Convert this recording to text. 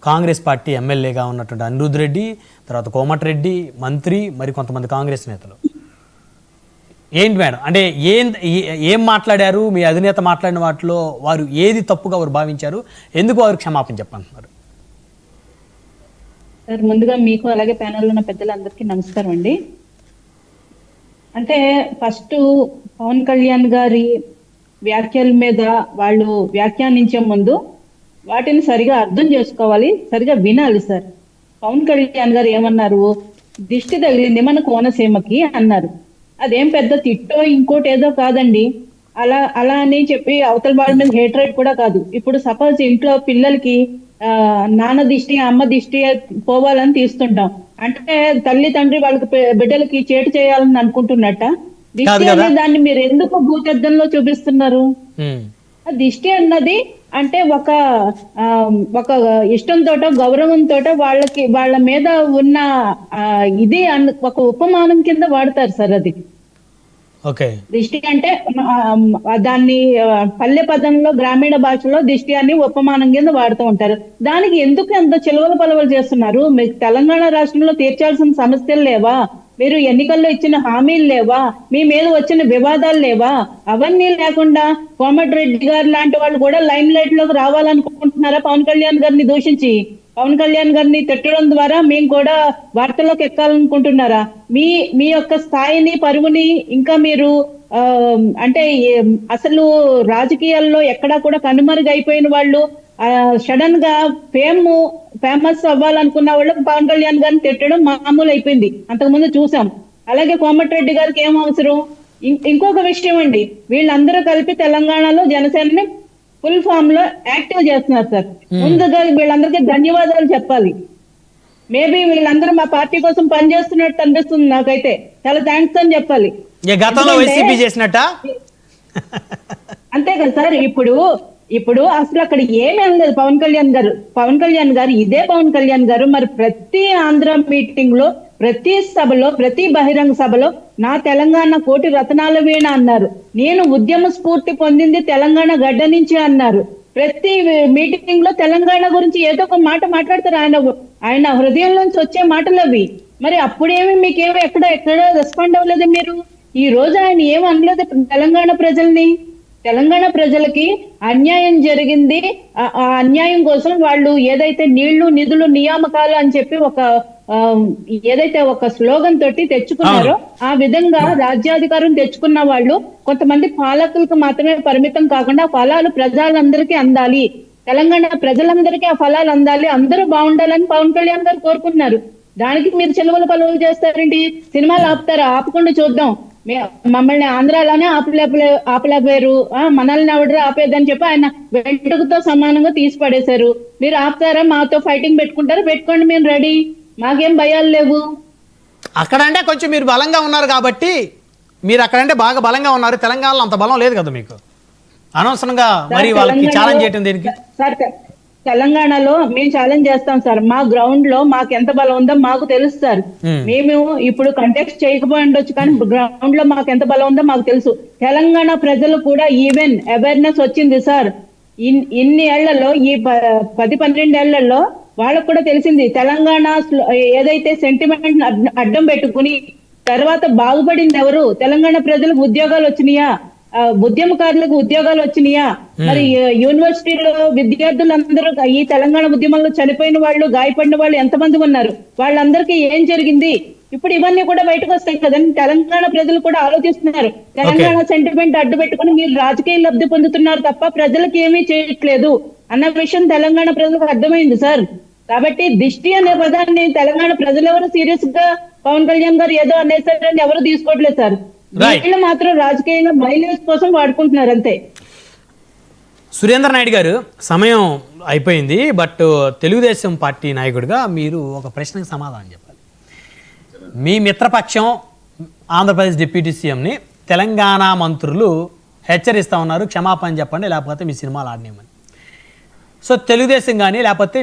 Congress party ఎమ్మెల్యేగా ఉన్నటువంటి అనిరుద్ రెడ్డి, తర్వాత కోమటిరెడ్డి మంత్రి, మరి కొంతమంది కాంగ్రెస్ నేతలు. ఏంటి మేడం, అంటే ఏం మాట్లాడారు? మీ అధినేత మాట్లాడిన వాటిలో వారు ఏది తప్పుగా వారు భావించారు? ఎందుకు వారు క్షమాపణ చెప్పంటున్నారు? సార్, ముందుగా మీకు అలాగే ప్యానెల్లో ఉన్న పెద్దలందరికీ నమస్కారం అండి. అంటే ఫస్ట్ పవన్ కళ్యాణ్ గారి వ్యాఖ్యల మీద వాళ్ళు వ్యాఖ్యానించే ముందు వాటిని సరిగా అర్థం చేసుకోవాలి, సరిగా వినాలి సార్. పవన్ కళ్యాణ్ గారు ఏమన్నారు? దిష్టి తగిలింది మన కోనసీమకి అన్నారు. అదేం పెద్ద తిట్టో ఇంకోటి ఏదో కాదండి. అలా అని చెప్పి అవతల వాళ్ళ మీద హేట్రేట్ కూడా కాదు. ఇప్పుడు సపోజ్ ఇంట్లో పిల్లలకి నాన్న దిష్టి అమ్మ దిష్టి పోవాలని తీస్తుంటాం అంటే తల్లి తండ్రి వాళ్ళకి బిడ్డలకి చేటు చేయాలని అనుకుంటున్నట్ట. దిష్టి అనే దాన్ని మీరు ఎందుకు భూతద్దంలో చూపిస్తున్నారు? దిష్టి అన్నది అంటే ఒక ఇష్టంతోటో గౌరవంతోటో వాళ్ళ మీద ఉన్న ఇది ఒక ఉపమానం కింద వాడతారు సార్. అది దిష్టి అంటే దాన్ని పల్లె పదంలో గ్రామీణ భాషలో దిష్టి అని ఉపమానం కింద వాడుతూ ఉంటారు. దానికి ఎందుకు ఎంత చిలవలు పలవలు చేస్తున్నారు? మీకు తెలంగాణ రాష్ట్రంలో తీర్చాల్సిన సమస్యలు లేవా? మీరు ఎన్నికల్లో ఇచ్చిన హామీలు లేవా? మీ మీద వచ్చిన వివాదాలు లేవా? అవన్నీ లేకుండా కోమటిరెడ్డి గారు లాంటి వాళ్ళు కూడా లైమ్ లైట్ లోకి రావాలనుకుంటున్నారా? పవన్ కళ్యాణ్ గారిని దూషించి పవన్ కళ్యాణ్ గారిని తిట్టడం ద్వారా మేము కూడా వార్తల్లోకి ఎక్కాలనుకుంటున్నారా? మీ యొక్క స్థాయిని పరువుని ఇంకా మీరు అంటే అసలు రాజకీయాల్లో ఎక్కడా కూడా కనుమరుగైపోయిన వాళ్ళు సడన్ గా ఫేమస్ అవ్వాలనుకున్న వాళ్ళు పవన్ కళ్యాణ్ గారిని తిట్టడం మామూలు అయిపోయింది. అంతకుముందు చూసాం. అలాగే కోమటిరెడ్డి గారికి ఏం అవసరం? ఇంకొక విషయం అండి, వీళ్ళందరూ కలిపి తెలంగాణలో జనసేనని ఫుల్ ఫామ్ లో యాక్టివ్ చేస్తున్నారు సార్. ముందుగా వీళ్ళందరికీ ధన్యవాదాలు చెప్పాలి. మేబీ వీళ్ళందరూ మా పార్టీ కోసం పనిచేస్తున్నట్టు అనిపిస్తుంది నాకైతే. చాలా థ్యాంక్స్ అని చెప్పాలి. అంతే కదా సార్. ఇప్పుడు అసలు అక్కడ ఏమీ అనలేదు పవన్ కళ్యాణ్ గారు ఇదే పవన్ కళ్యాణ్ గారు మరి ప్రతి ఆంధ్ర మీటింగ్ లో, ప్రతి సభలో, ప్రతి బహిరంగ సభలో నా తెలంగాణ కోటి రతనాల వీణ అన్నారు. నేను ఉద్యమ స్ఫూర్తి పొందింది తెలంగాణ గడ్డ నుంచి అన్నారు. ప్రతి మీటింగ్ లో తెలంగాణ గురించి ఏదో ఒక మాట మాట్లాడతారు. ఆయన హృదయం నుంచి వచ్చే మాటలు అవి. మరి అప్పుడేమి మీకేమో ఎక్కడ రెస్పాండ్ అవ్వలేదు మీరు? ఈ రోజు ఆయన ఏమి అనలేదు తెలంగాణ ప్రజలకి అన్యాయం జరిగింది. ఆ అన్యాయం కోసం వాళ్ళు ఏదైతే నీళ్లు నిధులు నియామకాలు అని చెప్పి ఏదైతే ఒక స్లోగన్ తోటి తెచ్చుకున్నారో ఆ విధంగా రాజ్యాధికారం తెచ్చుకున్న వాళ్ళు కొంతమంది పాలకులకు మాత్రమే పరిమితం కాకుండా ఫలాలు ప్రజలందరికీ అందాలి, తెలంగాణ ప్రజలందరికీ ఆ ఫలాలు అందాలి, అందరూ బాగుండాలని పవన్ కళ్యాణ్ గారు కోరుకున్నారు. దానికి మీరు చెలవలు పలువులు చేస్తారేంటి? సినిమాలు ఆపుతారా? ఆపకుండా చూద్దాం. మమ్మల్ని ఆంధ్రాలోనే ఆపలేకపోయారు, మనల్ని ఎవడరా ఆపేదని చెప్పి ఆయన వెంట్రుకతో సమానంగా తీసి పడేశారు. మీరు ఆపుతారా? మాతో ఫైటింగ్ పెట్టుకుంటారా? పెట్టుకోండి, మేము రెడీ. మాకేం భయాలు లేవు. అక్కడంటే కొంచెం మీరు బలంగా ఉన్నారు కాబట్టి, మీరు అక్కడంటే బాగా బలంగా ఉన్నారు. తెలంగాణలో అంత బలం లేదు కదా మీకు. అనవసరంగా మరి వాళ్ళకి ఛాలెంజ్ చేయటం దేనికి? సార్, తెలంగాణలో మేము ఛాలెంజ్ చేస్తాం సార్. మా గ్రౌండ్ లో మాకు ఎంత బలం ఉందో మాకు తెలుసు సార్. మేము ఇప్పుడు కంటెక్స్ట్ చేయకపోయి ఉండొచ్చు, కానీ గ్రౌండ్ లో మాకు ఎంత బలం ఉందో మాకు తెలుసు. తెలంగాణ ప్రజలు కూడా ఈవెన్ అవేర్నెస్ వచ్చింది సార్. ఇన్ని ఏళ్లలో, ఈ 10-12 ఏళ్లలో వాళ్ళకు కూడా తెలిసింది. తెలంగాణ ఏదైతే సెంటిమెంట్ అడ్డం పెట్టుకుని తర్వాత బాగుపడింది ఎవరు? తెలంగాణ ప్రజలకు ఉద్యోగాలు వచ్చినాయా? ఉద్యమకారులకు ఉద్యోగాలు వచ్చినాయా? మరి యూనివర్సిటీలో విద్యార్థులందరూ ఈ తెలంగాణ ఉద్యమంలో చనిపోయిన వాళ్ళు, గాయపడిన వాళ్ళు ఎంతమంది ఉన్నారు? వాళ్ళందరికీ ఏం జరిగింది? ఇప్పుడు ఇవన్నీ కూడా బయటకు వస్తాయి కదండి. తెలంగాణ ప్రజలు కూడా ఆలోచిస్తున్నారు. తెలంగాణ సెంటిమెంట్ అడ్డు పెట్టుకుని మీరు రాజకీయ లబ్ధి పొందుతున్నారు తప్ప ప్రజలకు ఏమీ చేయట్లేదు అన్న విషయం తెలంగాణ ప్రజలకు అర్థమైంది సార్. కాబట్టి దిష్టి అనే పదాన్ని తెలంగాణ ప్రజలు ఎవరు సీరియస్ గా పవన్ కళ్యాణ్ గారు ఏదో అనేసారని ఎవరు తీసుకోవట్లేదు సార్. వీళ్ళు మాత్రం రాజకీయంగా మైలేజ్ కోసం వాడుకుంటున్నారు అంతే. సురేందర్ నాయుడు గారు, సమయం అయిపోయింది. బట్ తెలుగుదేశం పార్టీ నాయకుడిగా మీరు ఒక ప్రశ్నకు సమాధానం చెప్పాలి. మీ మిత్రపక్షం ఆంధ్రప్రదేశ్ డిప్యూటీ సీఎంని తెలంగాణ మంత్రులు హెచ్చరిస్తూ ఉన్నారు, క్షమాపణ చెప్పండి లేకపోతే మీ సినిమాలు ఆడనేమని. సో తెలుగుదేశం కానీ లేకపోతే